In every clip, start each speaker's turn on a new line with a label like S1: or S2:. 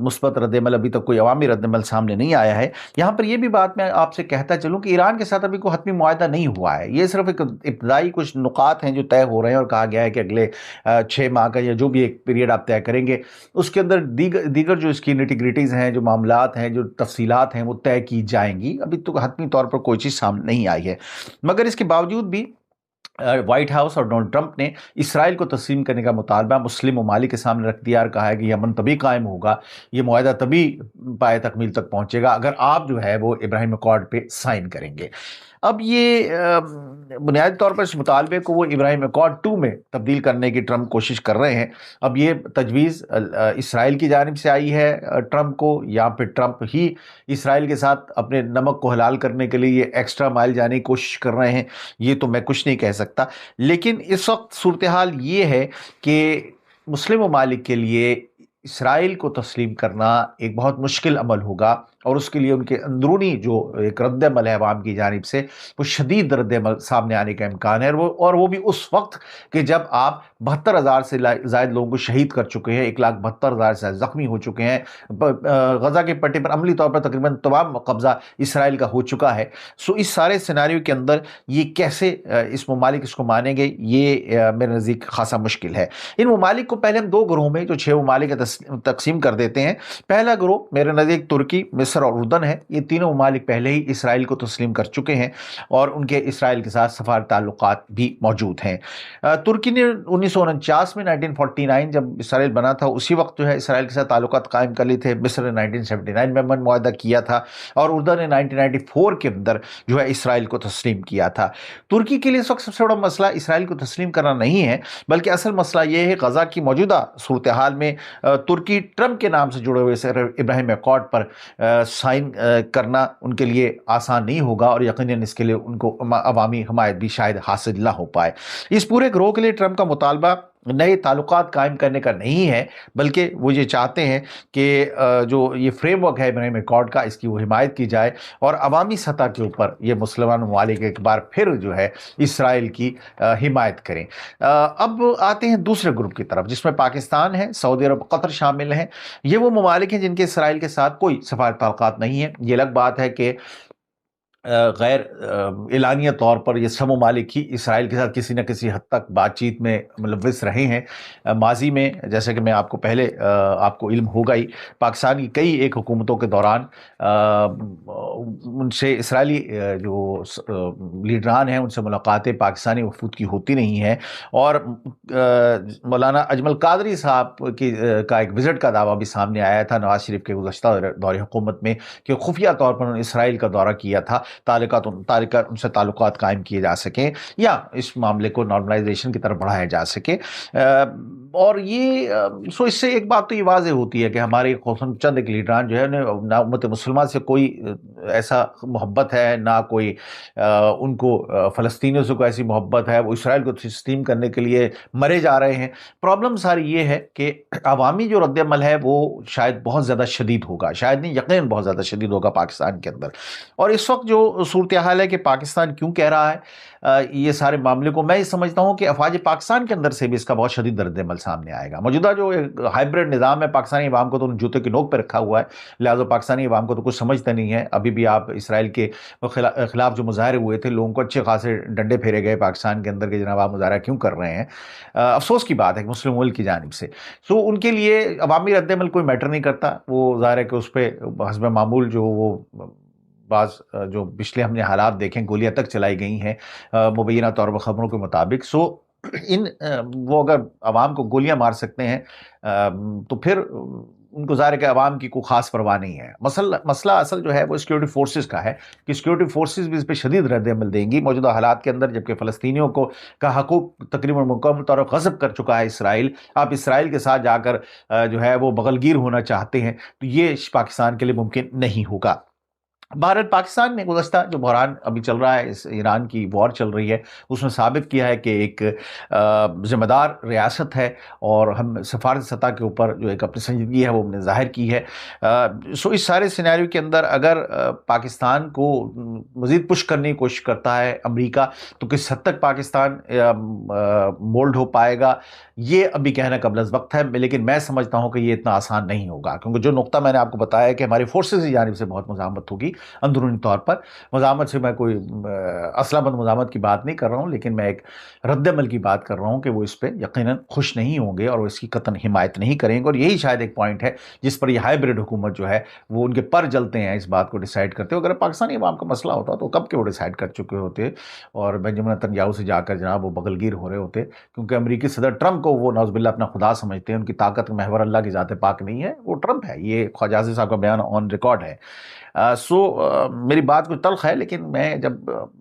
S1: مثبت رد عمل ابھی تک کوئی عوامی رد عمل سامنے نہیں آیا ہے۔ یہاں پر یہ بھی بات میں آپ سے کہتا چلوں کہ ایران کے ساتھ ابھی کوئی حتمی معاہدہ نہیں ہوا ہے، یہ صرف ایک ابتدائی کچھ نکات ہیں جو طے ہو رہے ہیں، اور کہا گیا ہے کہ اگلے 6 ماہ کا یا جو بھی ایک پیریڈ آپ طے کریں گے اس کے اندر دیگر جو اس کی نیٹی-گریٹیز ہیں، جو معاملات ہیں، جو تفصیلات ہیں وہ طے کی جائیں گی۔ ابھی تو حتمی طور پر کوئی چیز سامنے نہیں آئی ہے، مگر اس کے باوجود بھی وائٹ ہاؤس اور ڈونلڈ ٹرمپ نے اسرائیل کو تسلیم کرنے کا مطالبہ مسلم ممالک کے سامنے رکھ دیا اور کہا ہے کہ یہ امن تبھی قائم ہوگا، یہ معاہدہ تبھی پائے تکمیل تک پہنچے گا اگر آپ جو ہے وہ ابراہیم اکارڈ پہ سائن کریں گے۔ اب یہ بنیادی طور پر اس مطالبے کو وہ ابراہیم اکارڈ 2 میں تبدیل کرنے کی ٹرمپ کوشش کر رہے ہیں۔ اب یہ تجویز اسرائیل کی جانب سے آئی ہے ٹرمپ کو، یا پھر ٹرمپ ہی اسرائیل کے ساتھ اپنے نمک کو حلال کرنے کے لیے یہ ایکسٹرا مائل جانے کی کوشش کر رہے ہیں، یہ تو میں کچھ نہیں کہہ سکتا۔ لیکن اس وقت صورتحال یہ ہے کہ مسلم ممالک کے لیے اسرائیل کو تسلیم کرنا ایک بہت مشکل عمل ہوگا، اور اس کے لیے ان کے اندرونی جو ایک رد عمل ہے عوام کی جانب سے، وہ شدید رد عمل سامنے آنے کا امکان ہے، اور وہ بھی اس وقت کہ جب آپ 72,000 سے زائد لوگوں کو شہید کر چکے ہیں، 1,72,000 سے زخمی ہو چکے ہیں، غزہ کے پٹے پر عملی طور پر تقریباً تمام قبضہ اسرائیل کا ہو چکا ہے۔ سو اس سارے سیناریو کے اندر یہ کیسے اس ممالک اس کو مانیں گے، یہ میرے نزدیک خاصا مشکل ہے۔ ان ممالک کو پہلے ہم 2 گروہوں میں جو 6 ممالک تقسیم کر دیتے ہیں۔ پہلا گروہ میرے نزدیک ترکی، مصر اور اردن ہے۔ یہ تینوں ممالک پہلے ہی اسرائیل کو تسلیم کر چکے ہیں اور ان کے اسرائیل کے ساتھ سفارتی تعلقات بھی موجود ہیں۔ ترکی نے 1949 میں 1949 جب اسرائیل بنا تھا اسی وقت جو ہے اسرائیل کے ساتھ تعلقات قائم کر لی تھے۔ مصر نے 1979 میں امن معاہدہ کیا تھا، اور اردن نے 1994 کے اندر جو ہے اسرائیل کو تسلیم کیا تھا۔ ترکی کے لیے اس وقت سب سے بڑا مسئلہ اسرائیل کو تسلیم کرنا نہیں ہے، بلکہ اصل مسئلہ یہ ہے غزہ کی موجودہ صورتحال میں ترکی ٹرمپ کے نام سے جڑے ہوئے ابراہیم اکارڈ پر سائن کرنا ان کے لیے آسان نہیں ہوگا، اور یقیناً اس کے لیے ان کو عوامی حمایت بھی شاید حاصل نہ ہو پائے۔ اس پورے گروہ کے لیے ٹرمپ کا مطالبہ نئے تعلقات قائم کرنے کا نہیں ہے، بلکہ وہ یہ چاہتے ہیں کہ جو یہ فریم ورک ہے ابراہیم اکارڈ کا، اس کی وہ حمایت کی جائے، اور عوامی سطح کے اوپر یہ مسلمان ممالک ایک بار پھر جو ہے اسرائیل کی حمایت کریں۔ اب آتے ہیں دوسرے گروپ کی طرف، جس میں پاکستان ہے، سعودی عرب، قطر شامل ہیں۔ یہ وہ ممالک ہیں جن کے اسرائیل کے ساتھ کوئی سفارتی تعلقات نہیں ہیں۔ یہ الگ بات ہے کہ غیر اعلانیہ طور پر یہ سب ممالک ہی اسرائیل کے ساتھ کسی نہ کسی حد تک بات چیت میں ملوث رہے ہیں ماضی میں، جیسے کہ میں آپ کو پہلے آپ کو علم ہوگا ہی، پاکستان کی کئی ایک حکومتوں کے دوران ان سے اسرائیلی جو لیڈران ہیں ان سے ملاقاتیں پاکستانی وفود کی ہوتی نہیں ہیں، اور مولانا اجمل قادری صاحب کا ایک وزٹ کا دعویٰ بھی سامنے آیا تھا نواز شریف کے گزشتہ دور حکومت میں، کہ خفیہ طور پر انہوں نے اسرائیل کا دورہ کیا تھا، ان سے تعلقات قائم کیے جا سکیں یا اس معاملے کو نارملائزیشن کی طرف بڑھایا جا سکے۔ اور یہ اس سے ایک بات تو یہ واضح ہوتی ہے کہ ہمارے چند ایک لیڈران جو ہے نہ امت مسلمہ سے کوئی ایسا محبت ہے، نہ کوئی ان کو فلسطینیوں سے کوئی ایسی محبت ہے، وہ اسرائیل کو تسلیم کرنے کے لیے مرے جا رہے ہیں۔ پرابلم ساری یہ ہے کہ عوامی جو رد عمل ہے وہ شاید بہت زیادہ شدید ہوگا، شاید نہیں یقیناً بہت زیادہ شدید ہوگا پاکستان کے اندر۔ اور اس وقت جو صورتحال ہے کہ پاکستان کیوں کہہ رہا ہے یہ سارے معاملے کو، میں یہ سمجھتا ہوں کہ افواج پاکستان کے اندر سے بھی اس کا بہت شدید رد عمل سامنے آئے گا۔ موجودہ جو ہائبرڈ نظام ہے، پاکستانی عوام کو تو جوتے کی نوک پہ رکھا ہوا ہے، لہٰذا پاکستانی عوام کو تو کچھ سمجھتا نہیں ہے۔ ابھی بھی آپ اسرائیل کے خلاف جو مظاہرے ہوئے تھے، لوگوں کو اچھے خاصے ڈنڈے پھیرے گئے پاکستان کے اندر کہ جناب آپ مظاہرہ کیوں کر رہے ہیں۔ افسوس کی بات ہے کہ مسلم ملک کی جانب سے ان کے لیے عوامی رد عمل کوئی میٹر نہیں کرتا، وہ ظاہر ہے کہ اس پہ حسب معمول جو وہ بعض جو پچھلے ہم نے حالات دیکھیں، گولیاں تک چلائی گئی ہیں مبینہ طور پر خبروں کے مطابق۔ وہ اگر عوام کو گولیاں مار سکتے ہیں تو پھر ان کو ظاہر ہے کہ عوام کی کوئی خاص پرواہ نہیں ہے۔ مسئلہ اصل جو ہے وہ سیکورٹی فورسز کا ہے کہ سیکورٹی فورسز بھی اس پہ شدید رد عمل دیں گی موجودہ حالات کے اندر، جبکہ فلسطینیوں کا حقوق تقریباً مکمل طور پر غصب کر چکا ہے اسرائیل۔ آپ اسرائیل کے ساتھ جا کر جو ہے وہ بغل گیر ہونا چاہتے ہیں، تو یہ پاکستان کے لیے ممکن نہیں ہوگا۔ بھارت پاکستان نے گزشتہ جو بحران ابھی چل رہا ہے، اس ایران کی وار چل رہی ہے، اس میں ثابت کیا ہے کہ ایک ذمہ دار ریاست ہے، اور ہم سفارت سطح کے اوپر جو ایک اپنی سنجیدگی ہے وہ ہم نے ظاہر کی ہے۔ سو اس سارے سینیریو کے اندر اگر پاکستان کو مزید پش کرنے کی کوشش کرتا ہے امریکہ، تو کس حد تک پاکستان مولڈ ہو پائے گا، یہ ابھی کہنا قبل از وقت ہے، لیکن میں سمجھتا ہوں کہ یہ اتنا آسان نہیں ہوگا، کیونکہ جو نقطہ میں نے آپ کو بتایا کہ ہماری فورسز کی جانب سے بہت مزاحمت ہوگی اندرونی طور پر۔ مزاحمت سے میں کوئی اسلحہ بند مزاحمت کی بات نہیں کر رہا ہوں، لیکن میں ایک رد عمل کی بات کر رہا ہوں کہ وہ اس پہ یقیناً خوش نہیں ہوں گے اور وہ اس کی قطعاً حمایت نہیں کریں گے، اور یہی شاید ایک پوائنٹ ہے جس پر یہ ہائیبرڈ حکومت جو ہے وہ ان کے پر جلتے ہیں اس بات کو ڈیسائیڈ کرتے ہو۔ اگر پاکستانی عوام کا مسئلہ ہوتا تو کب کے وہ ڈیسائیڈ کر چکے ہوتے، اور بنجامن نتنیاہو سے جا کر جناب وہ بغل گیر ہو رہے ہوتے، کیونکہ امریکی صدر ٹرمپ کو وہ نعوذ باللہ اپنا خدا سمجھتے ہیں، ان کی طاقت محور اللہ کی ذات پاک نہیں ہے، وہ ٹرمپ ہے۔ یہ خواجہ اعظم صاحب کا بیان آن ریکارڈ ہے۔ میری بات کچھ تلخ ہے، لیکن میں جب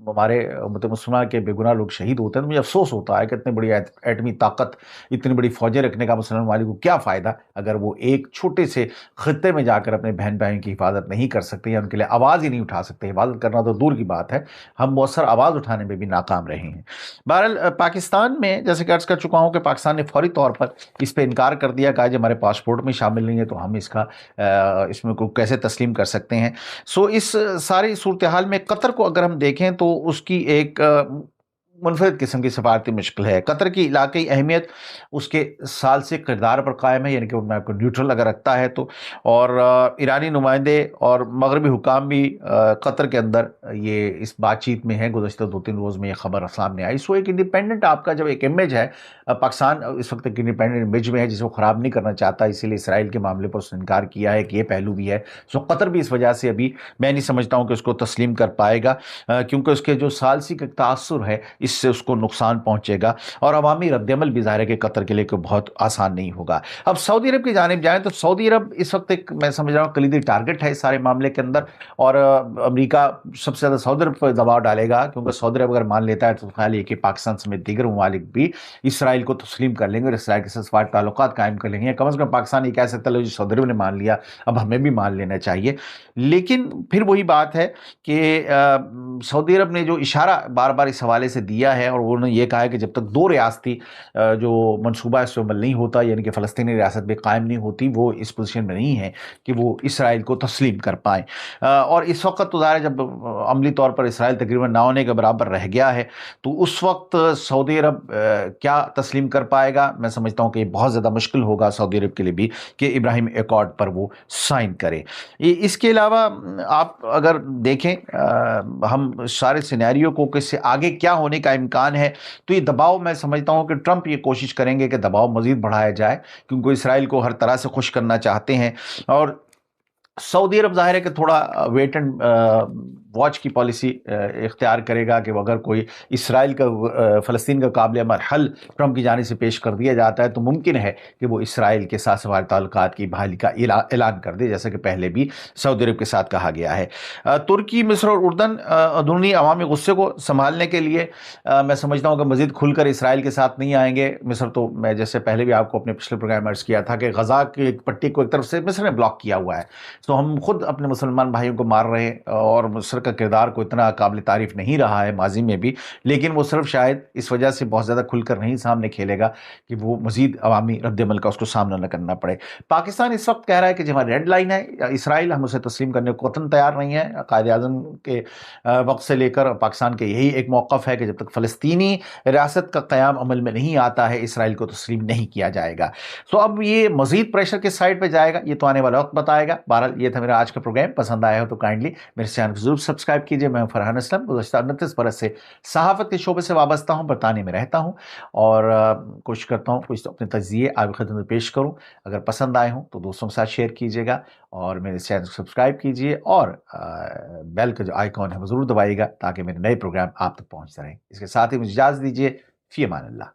S1: ہمارے امت مسلمہ کے بے گناہ لوگ شہید ہوتے ہیں تو مجھے افسوس ہوتا ہے کہ اتنی بڑی ایٹمی طاقت، اتنی بڑی فوجیں رکھنے کا مسلمان ممالک کو کیا فائدہ اگر وہ ایک چھوٹے سے خطے میں جا کر اپنے بہن بھائیوں کی حفاظت نہیں کر سکتے، یا ان کے لیے آواز ہی نہیں اٹھا سکتے۔ حفاظت کرنا تو دور کی بات ہے، ہم مؤثر آواز اٹھانے میں بھی ناکام رہے ہیں۔ بہرحال پاکستان میں جیسے کہ عرض کر چکا ہوں کہ پاکستان نے فوری طور پر اس پہ انکار کر دیا، کہا جی ہمارے پاسپورٹ میں شامل نہیں ہے تو ہم اس میں کو کیسے تسلیم کر سکتے ہیں۔ اس ساری صورتحال میں قطر کو اگر ہم دیکھیں تو اس کی ایک منفرد قسم کی سفارتی مشکل ہے۔ قطر کی علاقائی اہمیت اس کے سال سے کردار پر قائم ہے، یعنی کہ میں کو نیوٹرل اگر رکھتا ہے تو، اور ایرانی نمائندے اور مغربی حکام بھی قطر کے اندر یہ اس بات چیت میں ہے۔ گزشتہ 2-3 روز میں یہ خبر سامنے آئی۔ سو ایک انڈیپینڈنٹ آپ کا جب ایک امیج ہے، پاکستان اس وقت ایک انڈیپینڈنٹ امیج میں ہے جسے وہ خراب نہیں کرنا چاہتا، اسی لیے اسرائیل کے معاملے پر اس نے انکار کیا ہے کہ یہ پہلو بھی ہے۔ سو قطر بھی اس وجہ سے ابھی میں نہیں سمجھتا ہوں کہ اس کو تسلیم کر پائے گا، کیونکہ اس کے جو ثالثی کا تاثر ہے اس سے اس کو نقصان پہنچے گا، اور عوامی رد عمل بھی ظاہر ہے کہ قطر کے لیے کوئی بہت آسان نہیں ہوگا۔ اب سعودی عرب کی جانب جائیں تو سعودی عرب اس وقت ایک میں سمجھ رہا ہوں کلیدی ٹارگٹ ہے اس سارے معاملے کے اندر، اور امریکہ سب سے زیادہ سعودی عرب پر دباؤ ڈالے گا، کیونکہ سعودی عرب اگر مان لیتا ہے تو خیال یہ کہ پاکستان سمیت دیگر ممالک بھی اسرائیل کو تسلیم کر لیں گے اور اسرائیل کے ساتھ سفارتی تعلقات قائم کر لیں گے۔ کم از کم پاکستان یہ کہہ سکتا ہے سعودی عرب نے مان لیا، اب ہمیں بھی مان لینا چاہیے۔ لیکن پھر وہی بات ہے کہ سعودی عرب نے جو اشارہ بار بار اس حوالے سے دیا ہے، اور انہوں نے یہ کہا ہے کہ جب تک 2 ریاستی جو منصوبہ اس پہ عمل نہیں ہوتا، یعنی کہ فلسطینی ریاست بھی قائم نہیں ہوتی، وہ اس پوزیشن میں نہیں ہے کہ وہ اسرائیل کو تسلیم کر پائیں۔ اور اس وقت تو ظاہر ہے جب عملی طور پر اسرائیل تقریباً نہ ہونے کے برابر رہ گیا ہے، تو اس وقت سعودی عرب کیا تسلیم کر پائے گا؟ میں سمجھتا ہوں کہ یہ بہت زیادہ مشکل ہوگا سعودی عرب کے لیے بھی کہ ابراہیم ایکارڈ پر وہ سائن کرے۔ اس کے علاوہ آپ اگر دیکھیں ہم سارے سینیریو کو کہ اس سے آگے کیا ہونے کا امکان ہے، تو یہ دباؤ میں سمجھتا ہوں کہ ٹرمپ یہ کوشش کریں گے کہ دباؤ مزید بڑھایا جائے، کیونکہ اسرائیل کو ہر طرح سے خوش کرنا چاہتے ہیں، اور سعودی عرب ظاہر ہے کہ تھوڑا ویٹ اینڈ واچ کی پالیسی اختیار کرے گا کہ اگر کوئی اسرائیل کا فلسطین کا قابل عمل حل ٹرمپ کی جانب سے پیش کر دیا جاتا ہے تو ممکن ہے کہ وہ اسرائیل کے ساتھ سفارتی تعلقات کی بحالی کا اعلان کر دے، جیسا کہ پہلے بھی سعودی عرب کے ساتھ کہا گیا ہے۔ ترکی، مصر اور اردن اندرونی عوامی غصے کو سنبھالنے کے لیے میں سمجھتا ہوں کہ مزید کھل کر اسرائیل کے ساتھ نہیں آئیں گے۔ مصر تو میں جیسے پہلے بھی آپ کو اپنے پچھلے پروگرام میں عرض کیا تھا کہ غزہ کی ایک پٹی کو ایک طرف سے مصر نے بلاک کیا ہوا ہے، تو ہم خود اپنے مسلمان بھائیوں کو مار رہے ہیں، اور مصر کا کردار کو اتنا قابل تعریف نہیں رہا ہے ماضی میں بھی، لیکن وہ صرف شاید اس وجہ سے بہت زیادہ کھل کر نہیں سامنے کھیلے گا کہ وہ مزید عوامی رد عمل کا اس کو سامنا نہ کرنا پڑے۔ پاکستان اس وقت کہہ رہا ہے کہ جو ہماری ریڈ لائن ہے اسرائیل، ہم اسے تسلیم کرنے کو قطعاً تیار نہیں ہے۔ قائد اعظم کے وقت سے لے کر پاکستان کے یہی ایک موقف ہے کہ جب تک فلسطینی ریاست کا قیام عمل میں نہیں آتا ہے اسرائیل کو تسلیم نہیں کیا جائے گا۔ تو اب یہ مزید پریشر کس سائڈ پہ جائے گا یہ تو آنے والا وقت بتائے گا۔ بہرحال یہ تھا میرا آج کا پروگرام، پسند آیا ہو تو کائنڈلی میرے چینل کو ضرور سبسکرائب کیجیے۔ میں فرحان اسلم، گزشتہ 29 برس سے صحافت کے شعبے سے وابستہ ہوں، برطانیہ میں رہتا ہوں، اور کوشش کرتا ہوں کچھ اپنے تجزیے آپ کی خدمت میں پیش کروں۔ اگر پسند آئے ہوں تو دوستوں کے ساتھ شیئر کیجیے گا، اور میرے چینل کو سبسکرائب کیجیے، اور بیل کا جو آئیکن ہے وہ ضرور دبائیے گا تاکہ میرے نئے پروگرام آپ تک پہنچتے رہیں۔ اس کے ساتھ ہی مجھے اجازت دیجیے، فی امان اللہ۔